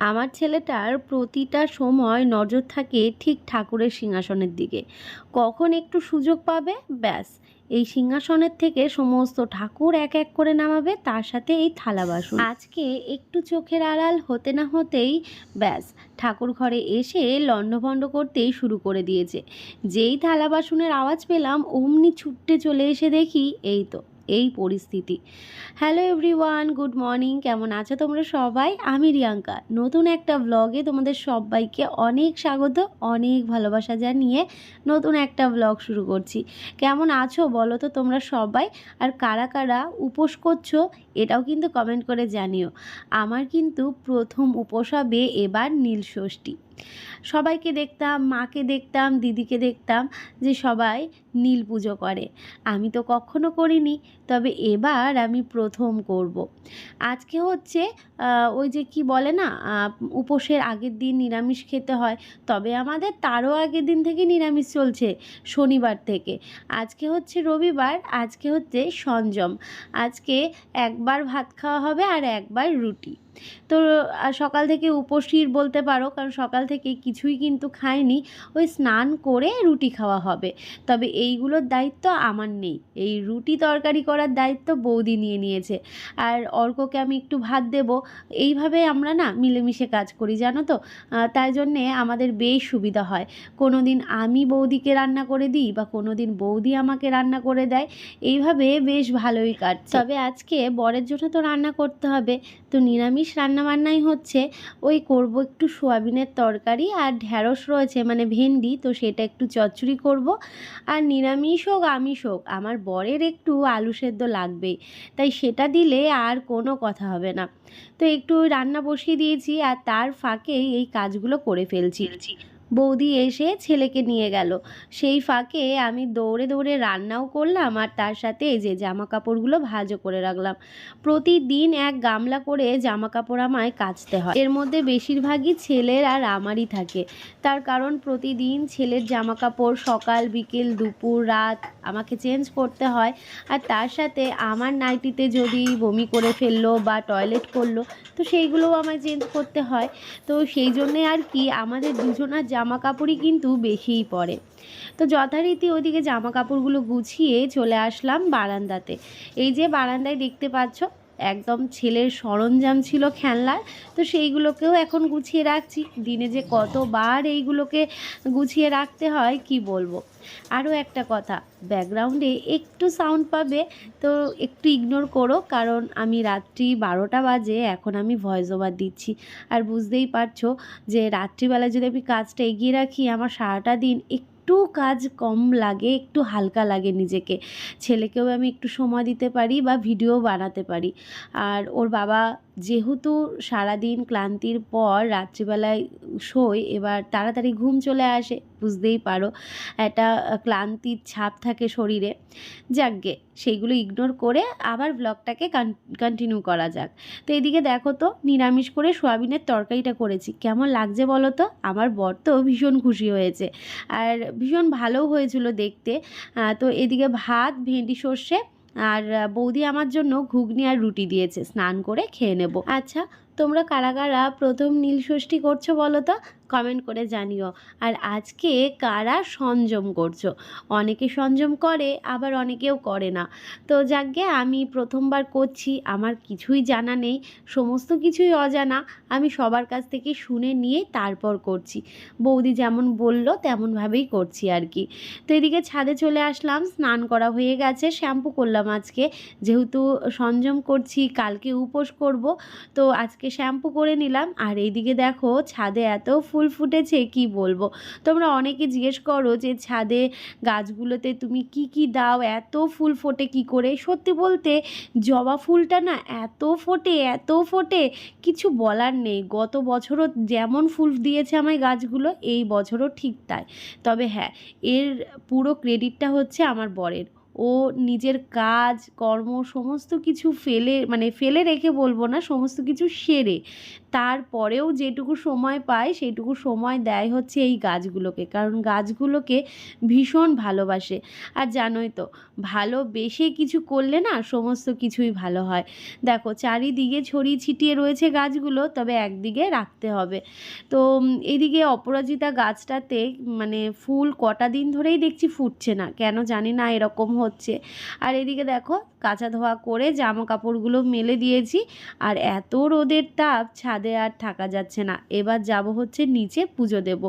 আমার ছেলেটার প্রতিটা সময় নজর থাকে ঠিক ঠাকুরের সিংহাসনের দিকে। কখন একটু সুযোগ পাবে, ব্যাস এই সিংহাসনের থেকে সমস্ত ঠাকুর এক এক করে নামাবে, তার সাথে এই থালা বাসন। আজকে একটু চোখের আড়াল হতে না হতেই ব্যাস ঠাকুর ঘরে এসে লণ্ডভণ্ড করতেই শুরু করে দিয়েছে। যেই থালা বাসনের আওয়াজ পেলাম অমনি ছুটতে চলে এসে দেখি এই তো এই পরিস্থিতি। Hello everyone, good morning. কেমন আছো তোমরা সবাই? আমি রিয়াঙ্কা নতুন একটা ব্লগে তোমাদের সবাইকে অনেক স্বাগত, অনেক ভালোবাসা জানিয়ে নতুন একটা ব্লগ শুরু করছি। কেমন আছো বলো তো তোমরা সবাই? আর কারা কারা উপোস করছো এটাও কিন্তু কমেন্ট করে জানিও। আমার কিন্তু প্রথম উপোস হবে এবার নীলষষ্ঠী। সবাইকে দেখতাম, মাকে দেখতাম, দিদিকে দেখতাম যে সবাই নীল পুজো করে। আমি তো কখনো করিনি, তবে এবার আমি প্রথম করব। আজকে হচ্ছে ওই যে কি বলে না, উপোসের আগের দিন নিরামিষ খেতে হয়, তবে আমাদের তারও আগের দিন থেকে নিরামিষ চলছে, শনিবার থেকে। আজকে হচ্ছে রবিবার, আজকে হচ্ছে সংযম। আজকে একবার ভাত খাওয়া হবে আর একবার রুটি। তো সকাল থেকে উপোসই বলতে পারো, কারণ সকাল থেকে কিছুই কিন্তু খাইনি। ওই স্নান করে রুটি খাওয়া হবে। তবে এইগুলোর দায়িত্ব আমার নেই, এই রুটি তরকারি করার দায়িত্ব বৌদি নিয়ে নিয়েছে। আর অর্ককে আমি একটু ভাত দেব। এইভাবে আমরা না মিলেমিশে কাজ করি, জানো তো। তাই জন্যে আমাদের বেশ সুবিধা হয়। কোনো দিন আমি বৌদিকে রান্না করে দিই, বা কোনো দিন বৌদি আমাকে রান্না করে দেয়। এইভাবে বেশ ভালোই কাটছে। তবে আজকে বরের জন্য তো রান্না করতে হবে, তো নিরামিষ রান্নাবান্নাই হচ্ছে। ওই করব একটু সোয়াবিনের তরকারি, আর ঢ্যাঁড়স রয়েছে মানে ভেন্ডি, তো সেটা একটু চচ্চড়ি করব। আর নিরামিষ হোক আমিষ হোক, আমার বরের একটু আলু সেদ্ধ লাগবেই, তাই সেটা দিলে আর কোনো কথা হবে না। তো একটু রান্না বসিয়ে দিয়েছি, আর তার ফাঁকেই এই কাজগুলো করে ফেলছি। বৌদি এসে ছেলেকে নিয়ে গেল, সেই ফাঁকে আমি দৌড়ে দৌড়ে রান্নাও করলাম, আর তার সাথে এই যে জামা কাপড়গুলো ভাঁজও করে রাখলাম। প্রতিদিন এক গামলা করে জামা কাপড় আমায় কাচতে হয়। এর মধ্যে বেশিরভাগই ছেলের আর আমারই থাকে। তার কারণ প্রতিদিন ছেলের জামা কাপড় সকাল বিকেল দুপুর রাত আমাকে চেঞ্জ করতে হয়। আর তার সাথে আমার নাইটিতে যদি বমি করে ফেললো বা টয়লেট করলো, তো সেইগুলোও আমায় চেঞ্জ করতে হয়। তো সেই জন্যে আর কি আমাদের দুজনার জামা কাপড়ই কিন্তু বেশিই পড়ে। তো যথারীতি ওইদিকে জামা কাপড়গুলো গুছিয়ে চলে আসলাম বারান্দাতে। এই যে বারান্দায় দেখতে পাচ্ছ একদম ছেলের সরঞ্জাম ছিল খেলনার, তো সেইগুলোকেও এখন গুছিয়ে রাখছি। দিনে যে কতবার এইগুলোকে গুছিয়ে রাখতে হয় কি বলবো। আরও একটা কথা, ব্যাকগ্রাউন্ডে একটু সাউন্ড পাবে, তো একটু ইগনোর করো, কারণ আমি রাত্রি 12টা বাজে এখন আমি ভয়েস ওভার দিচ্ছি। আর বুঝতেই পারছো যে রাত্রিবেলায় যদি আমি কাজটা এগিয়ে রাখি, আমার সারাটা দিন একটু কাজ কম লাগে, একটু হালকা লাগে নিজেকে। ছেলেকেও আমি একটু সময় দিতে পারি বা ভিডিও বানাতে পারি। আর ওর বাবা যেহেতু সারাদিন ক্লান্তির পর রাত্রিবেলায় শোয়, এবার তাড়াতাড়ি ঘুম চলে আসে, বুঝতেই পারো একটা ক্লান্তির ছাপ থাকে শরীরে। যাকগে সেইগুলো ইগনোর করে আবার ব্লগটাকে কন্টিনিউ করা যাক। তো এদিকে দেখো তো নিরামিষ করে সোয়াবিনের তরকারিটা করেছি, কেমন লাগছে বলো তো। আমার বর তো ভীষণ খুশি হয়েছে, আর ভীষণ ভালোও হয়েছিল দেখতে। তো এদিকে ভাত, ভেন্ডি সর্ষে, আর বৌদি আমার জন্য ঘুগনি আর রুটি দিয়েছে, স্নান করে খেয়ে নেব। আচ্ছা, তোমরা কারা কারা প্রথম নীলষষ্ঠী করছো বলো তো, কমেন্ট করে জানিও। আর আজকে কারা সংযম করছো? অনেকে সংযম করে, আবার অনেকেও করে না। তো যাকগে আমি প্রথমবার করছি, আমার কিছুই জানা নেই, সমস্ত কিছুই অজানা। আমি সবার কাছ থেকে শুনে নিয়ে তারপর করছি। বৌদি যেমন বললো তেমনভাবেই করছি আর কি। তো এদিকে ছাদে চলে আসলাম, স্নান করা হয়ে গেছে, শ্যাম্পু করলাম আজকে, যেহেতু সংযম করছি, কালকে উপোস করব, তো আজকে শ্যাম্পু করে নিলাম। আর এইদিকে দেখো ছাদে এত ফুল ফুটেছে কি বলবো। তোমরা অনেকে জিজ্ঞেস করো যে ছাদে গাছগুলোতে তুমি কি কি দাও, এত ফুল ফোটে কি করে। সত্যি বলতে জবা ফুলটা না এত ফোটে, এত ফোটে, কিছু বলার নেই। গত বছরও যেমন ফুল দিয়েছে আমায় গাছগুলো, এই বছরও ঠিক তাই। তবে হ্যাঁ, এর পুরো ক্রেডিটটা হচ্ছে আমার বরের। ও নিজের কাজ কর্ম সমস্ত কিছু ফেলে রেখে বলবো না, সমস্ত কিছু সেরে তারপরেও যেটুকু সময় পায় সেইটুকু সময় দেয় হচ্ছে এই গাছগুলোকে, কারণ গাছগুলোকে ভীষণ ভালোবাসে। আর জানোই তো, ভালোবেসে কিছু করলে না সমস্ত কিছুই ভালো হয়। দেখো চারিদিকে ছড়িয়ে ছিটিয়ে রয়েছে গাছগুলো, তবে একদিকে রাখতে হবে। তো এইদিকে অপরাজিতা গাছটাতে মানে ফুল কটা দিন ধরেই দেখছি ফুটছে না, কেন জানি না এরকম হচ্ছে। আর এদিকে দেখো কাচা ধোয়া করে জামা কাপড়গুলো মেলে দিয়েছি, আর এত রোদের তাপ ছাদে আর থাকা যাচ্ছে না। এবার যাব হচ্ছে নিচে পুজো দেব।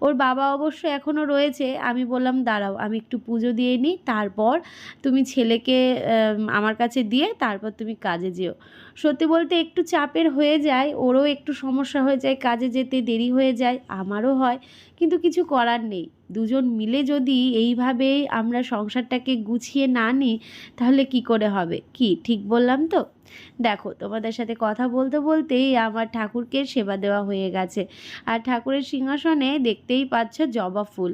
ওর বাবা অবশ্য এখনও রয়েছে, আমি বললাম দাঁড়াও আমি একটু পুজো দিয়ে নিই, তারপর তুমি ছেলেকে আমার কাছে দিয়ে তারপর তুমি কাজে যেও। সত্যি বলতে একটু চাপের হয়ে যায়, ওরও একটু সমস্যা হয়ে যায়, কাজে যেতে দেরি হয়ে যায়, আমারও হয়, কিন্তু কিছু করার নেই। দুজন মিলে যদি এইভাবে আমরা সংসারটাকে গুছিয়ে না নিই তাহলে কি করে হবে, কি ঠিক বললাম তো? দেখো তোমাদের সাথে কথা বলতে বলতেই আমার ঠাকুরকে সেবা দেওয়া হয়ে গেছে, আর ঠাকুরের সিংহাসনে দেখতেই পাচ্ছ জবা ফুল।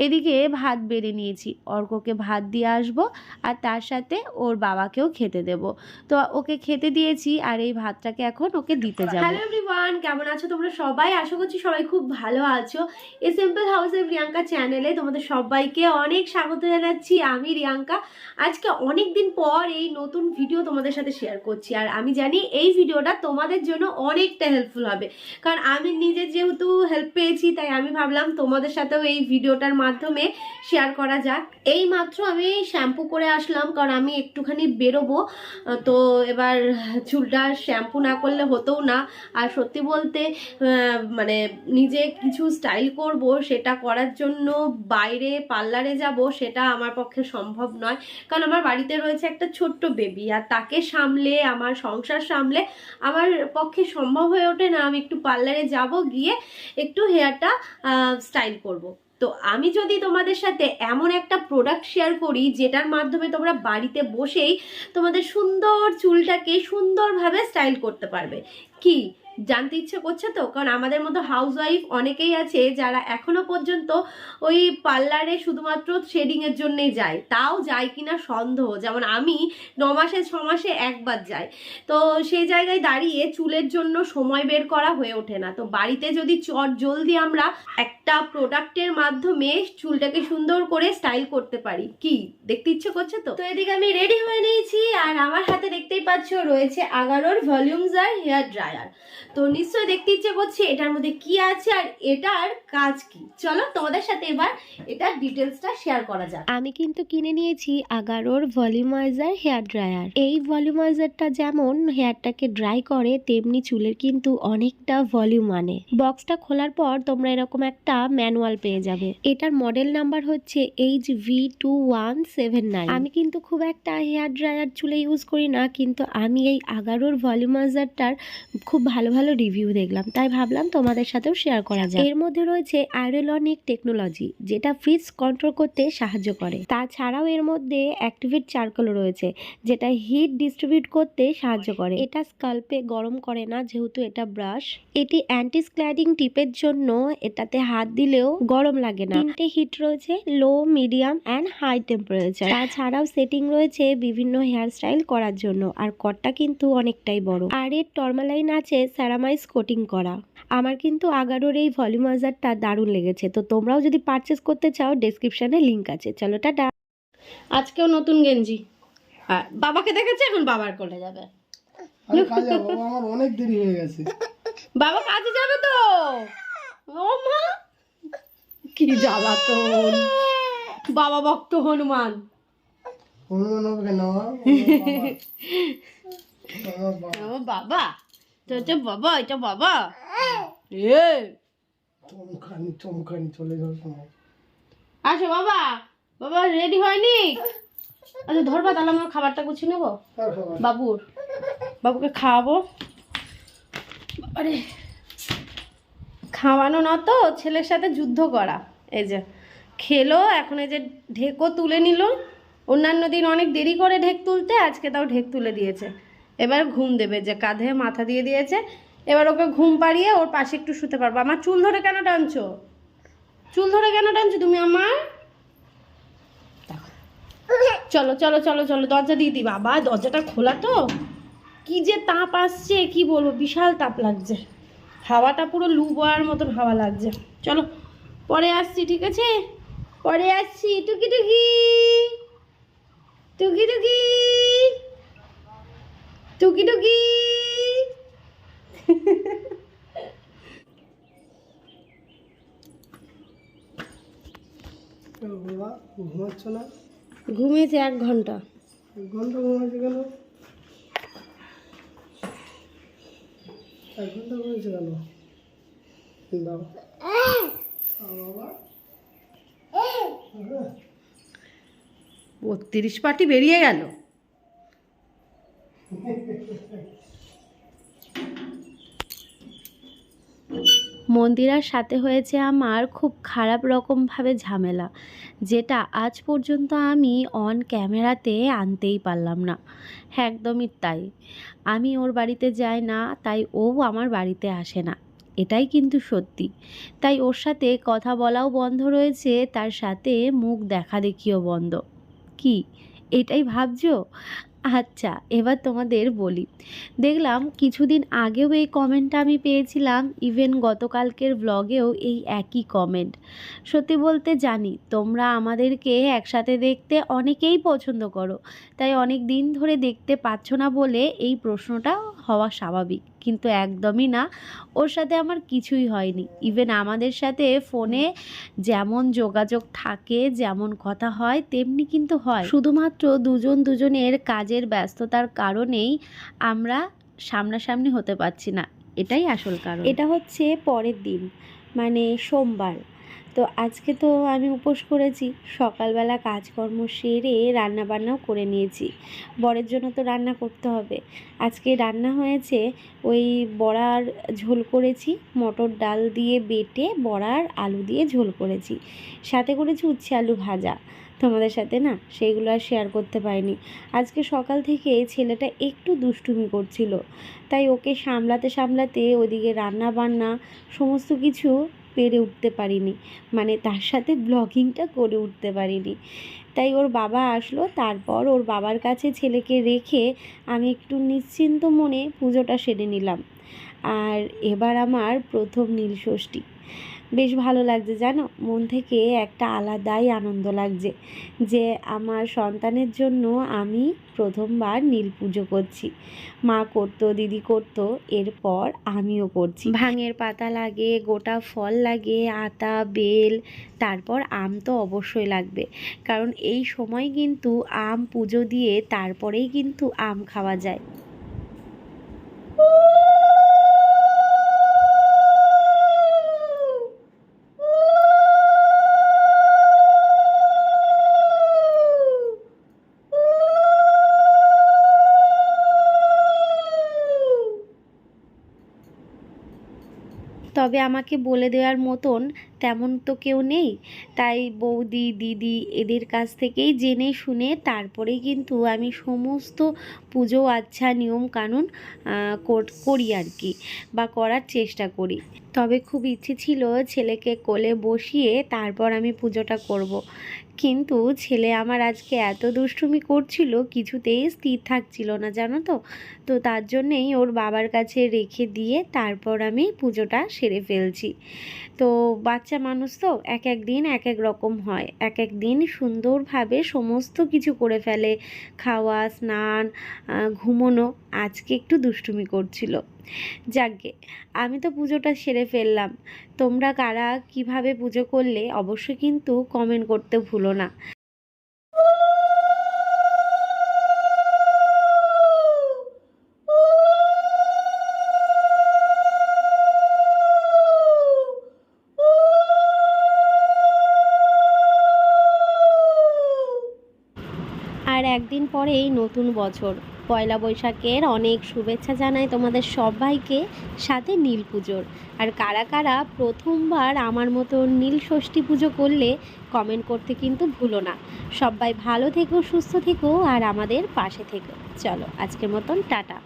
এদিকে ভাত বেড়ে নিয়েছি, অর্ককে ভাত দিয়ে আসবো, আর তার সাথে ওর বাবাকেও খেতে দেব। তো ওকে খেতে দিয়েছি, আর এই ভাতটাকে এখন ওকে দিতে যাবো। হ্যালো এভরিওয়ান, কেমন আছো তোমরা সবাই? আশা করছি সবাই খুব ভালো আছো। এই সিম্পল হাউসের রিয়াঙ্কা চ্যানেলে তোমাদের সবাইকে অনেক স্বাগত জানাচ্ছি। আমি রিয়াঙ্কা। আজকে অনেক দিন পর এই নতুন ভিডিও তোমাদের সাথে শেয়ার করছি, আর আমি জানি এই ভিডিওটা তোমাদের জন্য অনেকটা হেল্পফুল হবে, কারণ আমি নিজে যেহেতু হেল্প পেয়েছি, তাই আমি ভাবলাম তোমাদের সাথেও এই ভিডিওটার মাধ্যমে শেয়ার করা যাক। এই মাত্র আমি শ্যাম্পু করে আসলাম, কারণ আমি একটুখানি বেরোবো, তো এবার চুলটা শ্যাম্পু না করলে হতেও না। আর সত্যি বলতে মানে নিজে কিছু স্টাইল করব, সেটা করার জন্য বাইরে পার্লারে যাব, সেটা আমার পক্ষে সম্ভব নয়, কারণ আমার বাড়িতে রয়েছে একটা ছোট্ট বেবি, আর তাকে সামলে আমার সংসার সামলে আমার পক্ষে সম্ভব হয়ে ওঠে না আমি একটু পার্লারে যাব, গিয়ে একটু হেয়ারটা স্টাইল করব। তো আমি যদি তোমাদের সাথে এমন একটা প্রোডাক্ট শেয়ার করি যেটার মাধ্যমে তোমরা বাড়িতে বসেই তোমাদের সুন্দর চুলটাকে সুন্দরভাবে স্টাইল করতে পারবে, কি জানতে ইচ্ছে করছে তো? কারণ আমাদের মতো হাউসওয়াইফ অনেকেই আছে যারা এখনো পর্যন্ত ওই পার্লারে শুধুমাত্র শেডিং এর জন্যই যায়, তাও যায় কিনা সন্দেহ। যেমন আমি 9 মাসে 6 মাসে একবার যাই, তো সেই জায়গায় দাঁড়িয়ে চুলের জন্য সময় বের করা হয়ে ওঠে না। তো বাড়িতে যদি চট জলদি আমরা একটা প্রোডাক্টের মাধ্যমে চুলটাকে সুন্দর করে স্টাইল করতে পারি, কি দেখতে ইচ্ছে করছে তো? তো এদিকে আমি রেডি হয়ে নিয়েছি, আর আমার হাতে দেখতেই পাচ্ছ রয়েছে আগারোর ভলিউমজার হেয়ার ড্রায়ার। তো নিশ্চয়ই দেখতে ইচ্ছে করছে এটার মধ্যে কি আছে আর এটার কাজ কি। চলো তোমাদের সাথে এবার এটার ডিটেলসটা শেয়ার করা যাক। আমি কিন্তু কিনে নিয়েছি আগারোর ভলিউমাইজার হেয়ার ড্রায়ার। এই ভলিউমাইজারটা যেমন হেয়ারটাকে ড্রাই করে, তেমনি চুলের কিন্তু অনেকটা ভলিউম আনে। বক্সটা খোলার পর তোমরা এরকম একটা ম্যানুয়াল পেয়ে যাবে। এটার মডেল নাম্বার হচ্ছে HV2179। আমি কিন্তু খুব একটা হেয়ার ড্রায়ার চুলে ইউজ করি না, কিন্তু আমি এই আগারোর ভলিউমাইজারটার খুব ভালো ভালো রিভিউ দেখলাম, তাই ভাবলাম তোমাদের সাথেও শেয়ার করা যায়। এর মধ্যে রয়েছে আয়রোলনিক টেকনোলজি, যেটা ফ্রিজ কন্ট্রোল করতে সাহায্য করে। তাছাড়াও এর মধ্যে অ্যাক্টিভেট চারকোল রয়েছে, যেটা হিট ডিস্ট্রিবিউট করতে সাহায্য করে। এটা স্কাল্পে গরম করে না, যেহেতু এটা ব্রাশ। এটি অ্যান্টি স্ক্ল্যাডিং টিপের জন্য এটাতে হাত দিলেও গরম লাগে না। 3টে হিট রয়েছে, লো, মিডিয়াম অ্যান্ড হাই টেম্পারেচার। তাছাড়াও সেটিং রয়েছে বিভিন্ন হেয়ার স্টাইল করার জন্য, আর কটটা কিন্তু অনেকটাই বড়। আর এর টর্মালাইন আছে সেরামাইজ কোটিং করা। আমার কিন্তু আগারোর এই ভলিউমাইজারটা দারুণ লেগেছে, তো তোমরাও যদি পারচেস করতে চাও ডেসক্রিপশনে লিংক আছে। চলো টাটা। আজকেও নতুন গেঞ্জি, বাবাকে দেখেছে, এখন বাবার কোলে যাবে। আরে কাজে যাবো, আমার অনেক দেরি হয়ে গেছে। বাবা কাজে যাবে তো। ও মা, কি জ্বালাতন, বাবা ভক্ত হনুমান। হনুমান হবে কেন? ও বাবা, তো এটা বাবা, এটা বাবা। এ চমকানি চলে যাওয়ার সময়। আসো বাবা, বাবা রেডি হয়নি? আচ্ছা ধরবা, তাহলে আমরা খাবারটা গুছিয়ে নেবো। বাবুকে খাওয়াবো। আরে খাওয়ানো না তো, ছেলের সাথে যুদ্ধ করা। এই যে খেলো, এখন এই যে ঢেকও তুলে নিল। অন্যান্য দিন অনেক দেরি করে ঢেক তুলতে, আজকে তাও ঢেক তুলে দিয়েছে। এবার ঘুম দেবে, যে কাঁধে মাথা দিয়ে দিয়েছে, এবার ওকে ঘুম পাড়িয়ে ওর পাশে একটু শুতে পারবো। আমার চুল ধরে কেন টানছো? চুল ধরে কেন টানছো তুমি আমার? চলো চলো চলো চলো, দরজা দিয়ে দিই। বাবা দরজাটা খোলা তো, কি যে তাপ আসছে কি বলবো, বিশাল তাপ লাগছে, হাওয়াটা পুরো লু বয়ার মতন হাওয়া লাগছে। চলো পরে আসছি, ঠিক আছে, পরে আসছি। টুকি টুকি টুকি টুকি টুকি টুকি। বাবা ঘুমাচ্ছ না? ঘুমিয়েছে 1 ঘন্টা। 1 ঘন্টা ঘুমাচ্ছে কেন? 1 ঘন্টা ঘুমিয়েছে কেন? দাও বাবা। 32 পাটি বেরিয়ে গেল। মন্দিরার সাথে হয়েছে আমার খুব খারাপ রকমভাবে ঝামেলা, যেটা আজ পর্যন্ত আমি অন ক্যামেরাতে আনতেই পারলাম না। একদমই তাই, আমি ওর বাড়িতে যাই না, তাই ও আমার বাড়িতে আসে না, এটাই কিন্তু সত্যি। তাই ওর সাথে কথা বলাও বন্ধ রয়েছে, তার সাথে মুখ দেখা দেখিও বন্ধ। কি এটাই ভাবছো? আচ্ছা, এবার তোমাদের বলি। দেখলাম কিছুদিন আগেও এই কমেন্টটা আমি পেয়েছিলাম, ইভেন গতকালকের ব্লগেও এই একই কমেন্ট। সত্যি বলতে জানি তোমরা আমাদেরকে একসাথে দেখতে অনেকেই পছন্দ করো, তাই অনেক দিন ধরে দেখতে পাচ্ছ না বলে এই প্রশ্নটা হওয়া স্বাভাবিক, কিন্তু একদমই না। ওর সাথে আমার কিছুই হয়নি। ইভেন আমাদের সাথে ফোনে যেমন যোগাযোগ থাকে, যেমন কথা হয়, তেমনি কিন্তু হয়, শুধুমাত্র দুজনের কাজের ব্যস্ততার কারণেই আমরা সামনাসামনি হতে পারছি না, এটাই আসল কারণ। এটা হচ্ছে পরের দিন, মানে সোমবার। তো আজকে তো আমি উপোস করেছি, সকালবেলা কাজকর্ম সেরে রান্নাবান্নাও করে নিয়েছি। বরের জন্য তো রান্না করতে হবে। আজকে রান্না হয়েছে ওই বড়ার ঝোল করেছি, মটর ডাল দিয়ে বেটে বড়ার আলু দিয়ে ঝোল করেছি, সাথে করেছি উচ্ছে আলু ভাজা। তোমাদের সাথে না সেইগুলো আর শেয়ার করতে পারিনি। আজকে সকাল থেকে ছেলেটা একটু দুষ্টুমি করছিল, তাই ওকে সামলাতে সামলাতে ওদিকে রান্না বান্না সমস্ত কিছু পেরে উঠতে পারিনি, মানে তার সাথে ব্লগিংটা করে উঠতে পারিনি। তাই ওর বাবা আসলো, তারপর ওর বাবার কাছে ছেলেকে রেখে আমি একটু নিশ্চিন্ত মনে পুজোটা সেরে নিলাম। আর এবার আমার প্রথম নীলষষ্ঠী, বেশ ভালো লাগছে জানো, মন থেকে একটা আলাদাই আনন্দ লাগছে যে আমার সন্তানের জন্য আমি প্রথমবার নীল পুজো করছি। মা করতো, দিদি করতো, এরপর আমিও করছি। ভাঙের পাতা লাগে, গোটা ফল লাগে, আতা, বেল, তারপর আম তো অবশ্যই লাগবে, কারণ এই সময় কিন্তু আম পুজো দিয়ে তারপরেই কিন্তু আম খাওয়া যায়। তবে আমাকে বলে দেওয়ার মতন তেমন তো কেউ নেই, তাই বৌদি, দিদি এদের কাছ থেকেই জেনে শুনে তারপরেই কিন্তু আমি সমস্ত পুজো আচ্ছা নিয়ম কানুন করি আর কি, বা করার চেষ্টা করি। তবে খুব ইচ্ছে ছিল ছেলেকে কোলে বসিয়ে তারপর আমি পুজোটা করব, কিন্তু ছেলে আমার আজকে এত দুষ্টুমি করছিল, কিছুতেই স্থির থাকছিল না জানো তো। তো তার জন্যেই ওর বাবার কাছে রেখে দিয়ে তারপর আমি পুজোটা সেরে ফেলছি। তো বাচ্চা মানুষ তো এক এক দিন এক এক রকম হয়, এক এক দিন সুন্দরভাবে সমস্ত কিছু করে ফেলে, খাওয়া, স্নান, ঘুমোনো। আজকে একটু দুষ্টুমি করছিল। যাকগে, আমি তো পুজোটা সেরে ফেললাম। তোমরা কারা কিভাবে পুজো করলে অবশ্যই কিন্তু কমেন্ট করতে ভুলো না। আর একদিন পরেই নতুন বছর, পয়লা বৈশাখের অনেক শুভেচ্ছা জানাই তোমাদের সবাইকে, সাথে নীল পুজোর। আর কারা কারা প্রথমবার আমার মতো নীল ষষ্ঠী পুজো করলে কমেন্ট করতে কিন্তু ভুলো না। সবাই ভালো থেকো, সুস্থ থেকো, আর আমাদের পাশে থেকো। চলো আজকের মতন টাটা।